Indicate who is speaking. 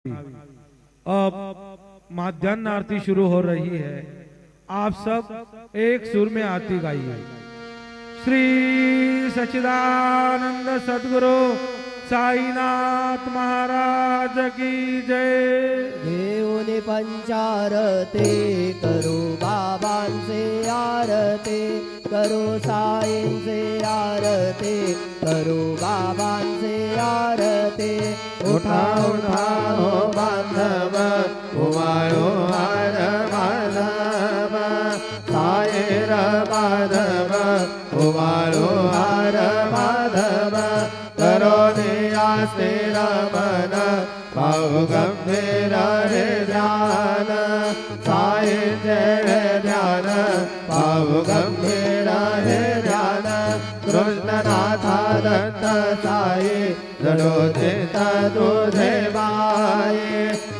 Speaker 1: अब माध्यान्ह आरती शुरू हो रही है। आप सब एक सुर में आरती गाइए। श्री सच्चिदानंद सद्गुरु साईनाथ महाराज की जय।
Speaker 2: देवने पंचारते करो बाबांचे आरते करो साईंचे आरते करो बाबांचे आरते।
Speaker 3: उठा उठा हो बांधव उमायो हार माधव सायेर माधव उमायो हार माधव करो नियासे रमन भाव गंभीर रे ध्यान साई जय ध्यान भाव गंभीर रे ध्यान कृष्णनाथा दत्त साई जडो चित्त तुझे बाई